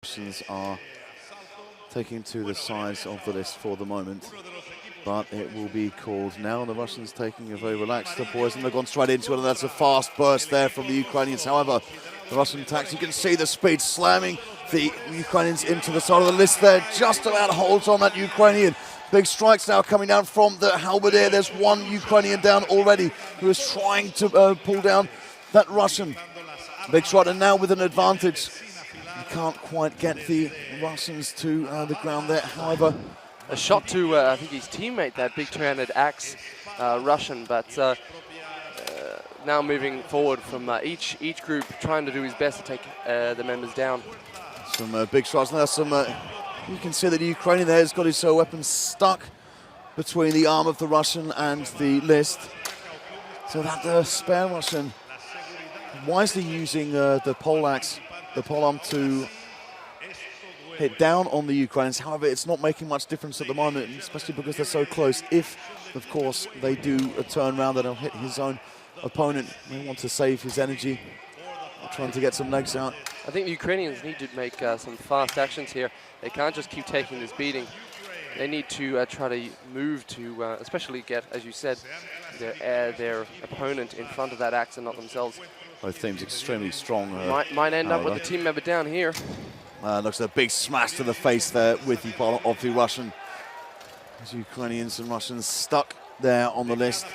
Russians are taking to the sides of the list for the moment, but it will be called now. The Russians taking a very relaxed poise, and they've gone straight into it, and that's a fast burst there from the Ukrainians. However, the Russian attacks, you can see the speed slamming the Ukrainians into the side of the list there, just about holds on that Ukrainian. Big strikes now coming down from the halberdier. There's one Ukrainian down already who is trying to pull down that Russian. Big shot, and now with an advantage. You can't quite get the Russians to the ground there. However, a shot to, I think, his teammate, that big two-handed axe Russian, but now moving forward from each group, trying to do his best to take the members down. Some big shots. Now some, you can see that the Ukrainian there has got his weapon stuck between the arm of the Russian and the list. So that spare Russian wisely using the poleaxe, the polearm, to hit down on the Ukrainians. However, it's not making much difference at the moment, especially because they're so close. If, of course, they do a turn around, then he'll hit his own opponent. They want to save his energy, trying to get some legs out. I think the Ukrainians need to make some fast actions here. They can't just keep taking this beating. They need to try to move to, especially get, as you said, their opponent in front of that axe and not themselves. Both teams extremely strong. Might end up with a team member down here. Looks like a big smash to the face there with the ball of the Russian. As Ukrainians and Russians stuck there on the list.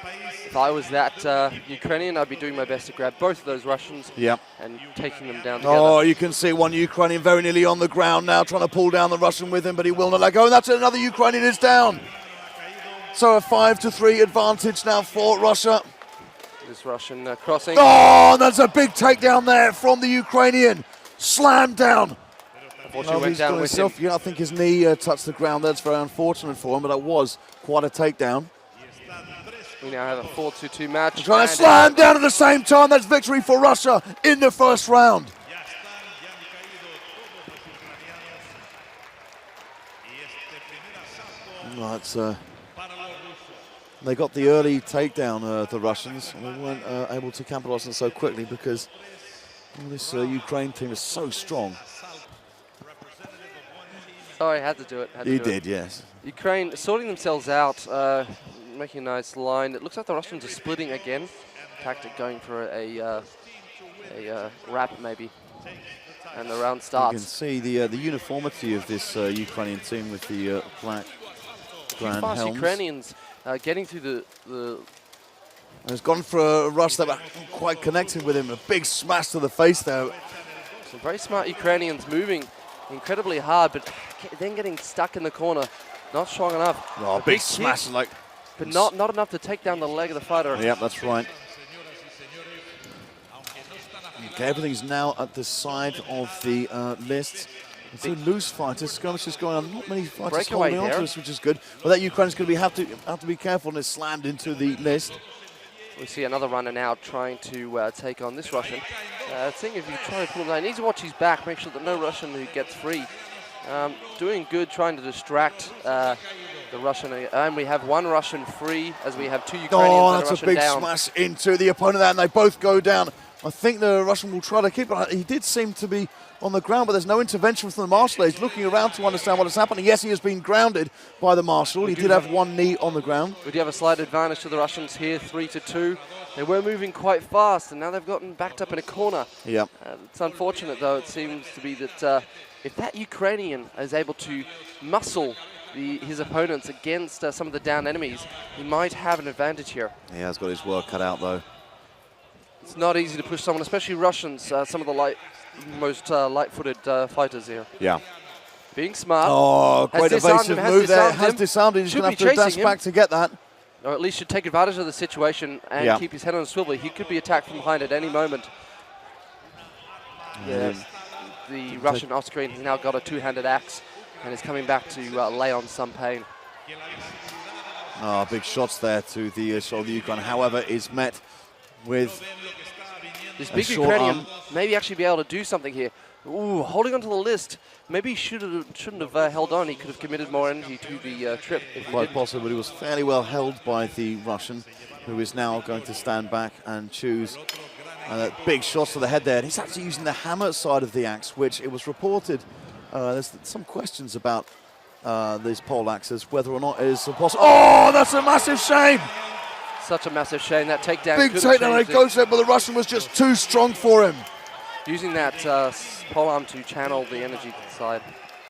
If I was that Ukrainian, I'd be doing my best to grab both of those Russians and taking them down together. Oh, you can see one Ukrainian very nearly on the ground now, trying to pull down the Russian with him, but he will not let go. And that's it, another Ukrainian is down. So a 5-3 advantage now for Russia. This Russian crossing. Oh, that's a big takedown there from the Ukrainian. Slammed down. Unfortunately, went down with him. Yeah, I think his knee touched the ground. That's very unfortunate for him, but that was quite a takedown. We now have a 4-2 match. Trying to slam down at the same time. That's victory for Russia in the first round. Right, they got the early takedown, the Russians. They weren't able to capitalize on it so quickly because this Ukraine team is so strong. Oh, I had to do it. You did, yes. Ukraine sorting themselves out, making a nice line. It looks like the Russians are splitting again. Tactic going for a wrap maybe. And the round starts. You can see the uniformity of this Ukrainian team with the black grand fast helms. Ukrainians getting through the He's gone for a rush that quite connected with him. A big smash to the face there. Some very smart Ukrainians moving incredibly hard, but then getting stuck in the corner. Not strong enough. Oh, big smash, like. But not enough to take down the leg of the fighter. Yep, that's right. Okay, everything's now at the side of the list. Two loose fighters, skirmishes going on. Not many fighters holding on to us, which is good. But that Ukraine's going to have to be careful, and it's slammed into the list. We see another runner now trying to take on this Russian. Seeing if you try to pull him down, he needs to watch his back, make sure that no Russian who gets free. Doing good, trying to distract the Russian. And we have one Russian free, as we have two Ukrainians and a that's Russian a big down. smash into the opponent there, and they both go down. I think the Russian will try to keep it. He did seem to be on the ground, but there's no intervention from the marshal. He's looking around to understand what is happening. Yes, he has been grounded by the marshal. He did have one knee on the ground. We do have a slight advantage to the Russians here, 3-2. They were moving quite fast, and now they've gotten backed up in a corner. Yeah. It's unfortunate, though. It seems to be that if that Ukrainian is able to muscle his opponents against some of the down enemies, he might have an advantage here. He has got his work cut out, though. It's not easy to push someone, especially Russians, some of the most light-footed fighters here. Yeah. Being smart. Oh, great evasive move there. Has disarmed him. He's going to have to dash back to get that. Or at least should take advantage of the situation and keep his head on a swivel. He could be attacked from behind at any moment. Yeah. The Russian off screen has now got a two-handed axe and is coming back to lay on some pain. Oh, big shots there to the shoulder Ukraine. However, is met with this big Ukrainian maybe actually be able to do something here. Ooh, holding onto the list. Maybe he shouldn't have held on. He could have committed more energy to the trip. Quite possible, but he was fairly well held by the Russian, who is now going to stand back and choose big shots to the head there. And he's actually using the hammer side of the axe, which it was reported There's some questions about these pole axes, whether or not it is possible. Oh, that's a massive shame. Such a massive shame. That takedown. Big takedown. It goes there, but the Russian was just too strong for him. Using that pole arm to channel the energy to the side.